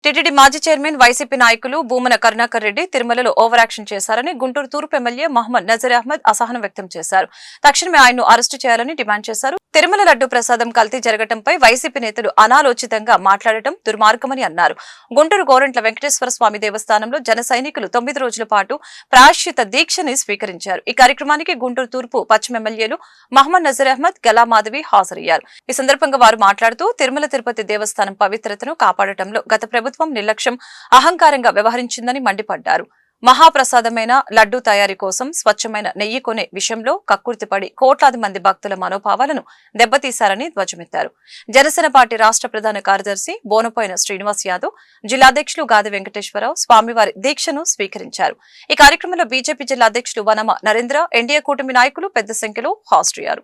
TTD మాజీ chairman YCP నాయకులు భూమన కరుణాకర్ రెడ్డి తిరుమలలో ఓవర్ యాక్షన్ చేశారని గుంటూరు తూర్పు ఎమ్మెల్యే మహమ్మద్ నజీర్ అహ్మద్ అసహనం వ్యక్తం చేశారు. తక్షణమే ఆయన్ను అరెస్టు చేయాలని డిమాండ్ చేశారు. తిరుమల లడ్డు ప్రసాదం కల్తీ జరగడంపై వైసీపీ నేతలు అనాలోచితంగా మాట్లాడటం దుర్మార్గమని అన్నారు. గుంటూరు గోరంట్ల వెంకటేశ్వర స్వామి దేవస్థానంలో జన సైనికులు 9 రోజుల పాటు ప్రాయశ్చిత దీక్షని స్వీకరించారు. ఈ కార్యక్రమానికి గుంటూరు తూర్పు పశ్చిమ ఎమ్మెల్యేలు మహమ్మద్ నజీర్ అహ్మద్, గలా మాధవి హాజరయ్యారు. ఈ సందర్భంగా వారు మాట్లాడుతూ తిరుమల తిరుపతి దేవస్థానం పవిత్రతను కాపాడటంలో గత ప్రభుత్వం నిర్లక్ష్యం, అహంకారంగా వ్యవహరించిందని మండిపడ్డారు. మహాప్రసాదమైన లడ్డూ తయారీ కోసం స్వచ్ఛమైన నెయ్యి కొనే విషయంలో కక్కుర్తిపడి కోట్లాది మంది భక్తుల మనోభావాలను దెబ్బతీశారని ధ్వజమెత్తారు. జనసేన పార్టీ రాష్ట్ర ప్రధాన కార్యదర్శి బోనపోయిన శ్రీనివాస్ యాదవ్, జిల్లాధ్యక్షులు గాది వెంకటేశ్వరరావు స్వామివారి దీక్షను స్వీకరించారు. ఈ కార్యక్రమంలో బీజేపీ జిల్లా అధ్యక్షులు వనమ నరేంద్ర, ఎన్డీఏ కూటమి నాయకులు పెద్ద సంఖ్యలో హాజరయ్యారు.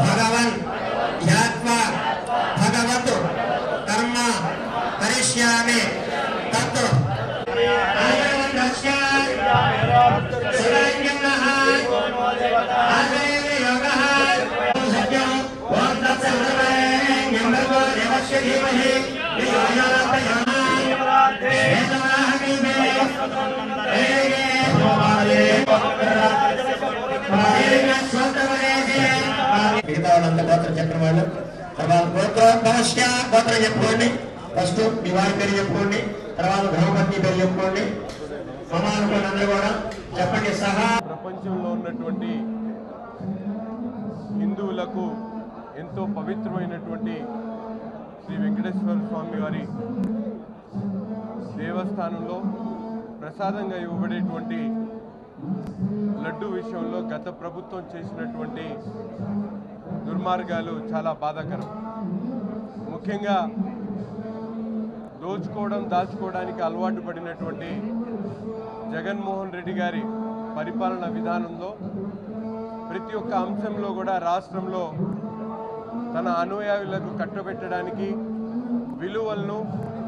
भगवन् ध्यात्वा भगवत् कर्म करिष्यामि तत् మిగతా వాళ్ళంతా గోత్రం చెప్పిన వాళ్ళు తర్వాత గోత్రం చెప్పుకోండి. ఫస్ట్ మీ వారి పేరు చెప్పుకోండి, తర్వాత బ్రహ్మపత్ని పేరు చెప్పుకోండి. సమానుకోండి, అందరూ కూడా చెప్పండి. సహా ప్రపంచంలో ఉన్నటువంటి హిందువులకు ఎంతో పవిత్రమైనటువంటి శ్రీ వెంకటేశ్వర స్వామి వారి దేవస్థానంలో ప్రసాదంగా ఇవ్వబడేటువంటి లడ్డు విషయంలో గత ప్రభుత్వం చేసినటువంటి దుర్మార్గాలు చాలా బాధాకరం. ముఖ్యంగా దోచుకోవడం, దాచుకోవడానికి అలవాటు పడినటువంటి జగన్మోహన్ రెడ్డి గారి పరిపాలన విధానంలో ప్రతి ఒక్క అంశంలో కూడా రాష్ట్రంలో తన అనుయాయులకు కట్టబెట్టడానికి విలువలను,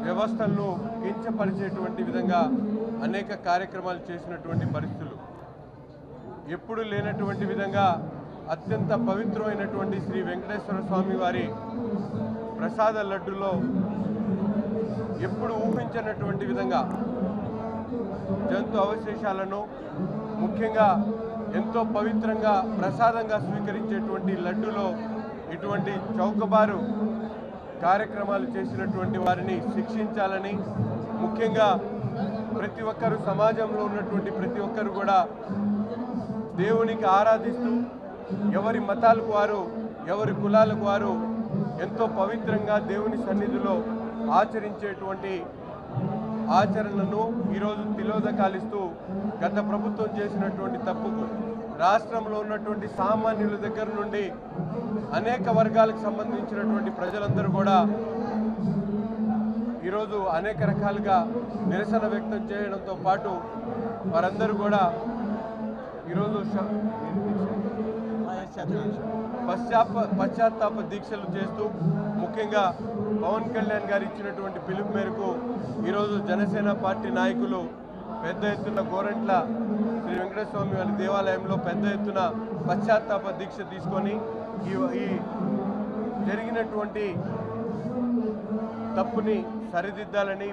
వ్యవస్థలను కించపరిచేటువంటి విధంగా అనేక కార్యక్రమాలు చేసినటువంటి పరిస్థితులు. ఎప్పుడు లేనటువంటి విధంగా అత్యంత పవిత్రమైనటువంటి శ్రీ వెంకటేశ్వర స్వామి వారి ప్రసాద లడ్డులో ఎప్పుడు ఊహించినటువంటి విధంగా జంతు అవశేషాలను, ముఖ్యంగా ఎంతో పవిత్రంగా ప్రసాదంగా స్వీకరించేటువంటి లడ్డులో ఇటువంటి చౌకబారు కార్యక్రమాలు చేసినటువంటి వారిని శిక్షించాలని, ముఖ్యంగా ప్రతి ఒక్కరు సమాజంలో ఉన్నటువంటి ప్రతి ఒక్కరు కూడా దేవునికి ఆరాధిస్తూ ఎవరి మతాలకు వారు, ఎవరి కులాలకు వారు ఎంతో పవిత్రంగా దేవుని సన్నిధిలో ఆచరించేటువంటి ఆచరణను ఈరోజు తిలోదకాలిస్తూ గత ప్రభుత్వం చేసినటువంటి తప్పుకు రాష్ట్రంలో ఉన్నటువంటి సామాన్యుల దగ్గర నుండి అనేక వర్గాలకు సంబంధించినటువంటి ప్రజలందరూ కూడా ఈరోజు అనేక రకాలుగా నిరసన వ్యక్తం చేయడంతో పాటు వారందరూ ఈరోజు పశ్చాత్తాప దీక్షలు చేస్తూ, ముఖ్యంగా పవన్ కళ్యాణ్ గారు ఇచ్చినటువంటి పిలుపు మేరకు ఈరోజు జనసేన పార్టీ నాయకులు పెద్ద ఎత్తున గోరంట్ల శ్రీ వెంకటేశ్వర స్వామి వారి దేవాలయంలో పెద్ద ఎత్తున పశ్చాత్తాప దీక్ష తీసుకొని ఈ జరిగినటువంటి తప్పుని సరిదిద్దాలని,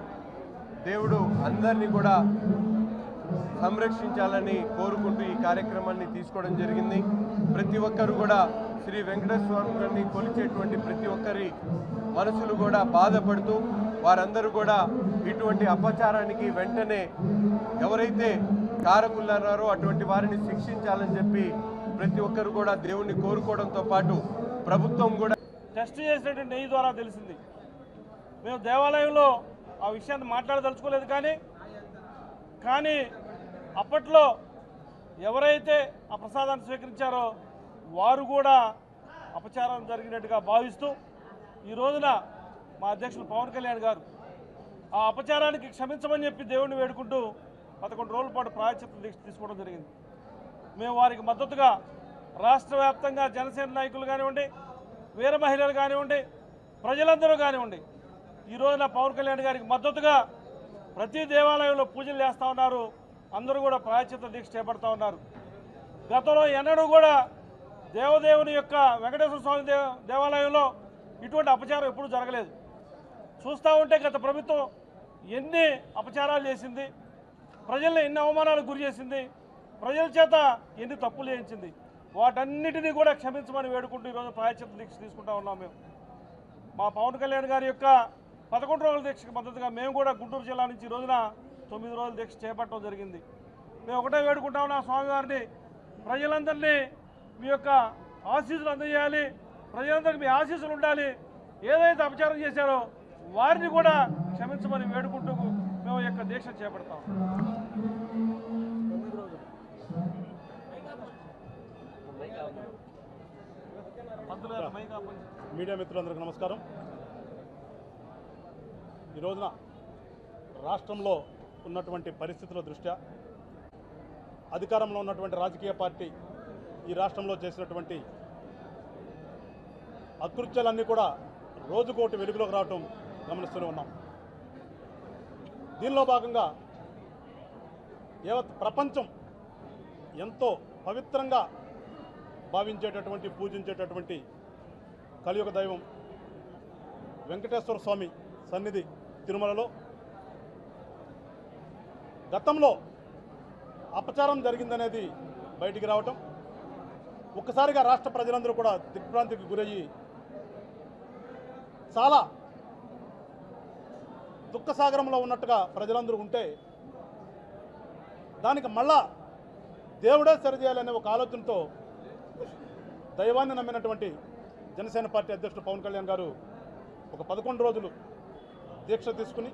దేవుడు అందరినీ కూడా సంరక్షించాలని కోరుకుంటూ ఈ కార్యక్రమాన్ని తీసుకోవడం జరిగింది. ప్రతి ఒక్కరు కూడా శ్రీ వెంకటేశ్వర స్వామి గారిని కొలిచేటువంటి ప్రతి ఒక్కరి మనసులు కూడా బాధపడుతూ వారందరూ కూడా ఇటువంటి అపచారానికి వెంటనే ఎవరైతే కారకులన్నారో అటువంటి వారిని శిక్షించాలని చెప్పి ప్రతి ఒక్కరు కూడా దేవుణ్ణి కోరుకోవడంతో పాటు ప్రభుత్వం కూడా టెస్ట్ చేసినటువంటి నెయ్యి ద్వారా తెలిసింది. మేము దేవాలయంలో ఆ విషయాన్ని మాట్లాడదలుచుకోలేదు, కానీ అప్పట్లో ఎవరైతే ఆ ప్రసాదాన్ని స్వీకరించారో వారు కూడా అపచారం జరిగినట్టుగా భావిస్తూ ఈ రోజున మా అధ్యక్షులు పవన్ కళ్యాణ్ గారు ఆ అపచారానికి క్షమించమని చెప్పి దేవుణ్ణి వేడుకుంటూ 11 రోజుల పాటు ప్రాయశ్చిత్త దీక్ష తీసుకోవడం జరిగింది. మేము వారికి మద్దతుగా రాష్ట్ర వ్యాప్తంగా జనసేన నాయకులు కానివ్వండి, వీర మహిళలు కానివ్వండి, ప్రజలందరూ కానివ్వండి ఈ రోజున పవన్ కళ్యాణ్ గారికి మద్దతుగా ప్రతి దేవాలయంలో పూజలు చేస్తూ ఉన్నారు. అందరూ కూడా ప్రాయశ్చిత్త దీక్ష చేపడతా ఉన్నారు. గతంలో ఎన్నడూ కూడా దేవదేవుని యొక్క వెంకటేశ్వర స్వామి దేవాలయంలో ఇటువంటి అపచారం ఎప్పుడూ జరగలేదు. చూస్తూ ఉంటే గత ప్రభుత్వం ఎన్ని అపచారాలు చేసింది, ప్రజల్ని ఎన్ని అవమానాలకు గురి చేసింది, ప్రజల చేత ఎన్ని తప్పులు చేయించింది. వాటన్నిటినీ కూడా క్షమించమని వేడుకుంటూ ఈరోజు ప్రాయశ్చిత్త దీక్ష తీసుకుంటా ఉన్నాం. మేము మా పవన్ కళ్యాణ్ గారి యొక్క 11 రోజుల దీక్షకు మద్దతుగా మేము కూడా గుంటూరు జిల్లా నుంచి ఈ రోజున 9 రోజుల దీక్ష చేపట్టడం జరిగింది. మేము ఒకటే వేడుకుంటా ఉన్నాం స్వామివారిని, ప్రజలందరినీ మీ యొక్క ఆశీస్సులు అందజేయాలి, ప్రజలందరికీ మీ ఆశీస్సులు ఉండాలి. ఏదైతే అపచారం చేశారో వారిని కూడా క్షమించమని వేడుకుంటూ మేము ఈ యొక్క దీక్ష చేపడతాం. మీడియా మిత్రులందరికీ నమస్కారం. ఈ రోజున రాష్ట్రంలో ఉన్నటువంటి పరిస్థితుల దృష్ట్యా అధికారంలో ఉన్నటువంటి రాజకీయ పార్టీ ఈ రాష్ట్రంలో చేసినటువంటి అకృత్యాలన్నీ కూడా రోజుకోటి వెలుగులోకి రావటం గమనిస్తూనే ఉన్నాం. దీనిలో భాగంగా యావత్ ప్రపంచం ఎంతో పవిత్రంగా భావించేటటువంటి పూజించేటటువంటి కలియుగ దైవం వెంకటేశ్వర స్వామి సన్నిధి తిరుమలలో గతంలో అపచారం జరిగిందనేది బయటికి రావటం, ఒక్కసారిగా రాష్ట్ర ప్రజలందరూ కూడా దిగ్భ్రాంతికి గురయ్యి చాలా దుఃఖసాగరంలో ఉన్నట్టుగా ప్రజలందరూ ఉంటే దానికి మళ్ళా దేవుడే సరిచేయాలనే ఒక ఆలోచనతో దైవాన్ని నమ్మినటువంటి జనసేన పార్టీ అధ్యక్షుడు పవన్ కళ్యాణ్ గారు ఒక 11 రోజులు దీక్ష తీసుకుని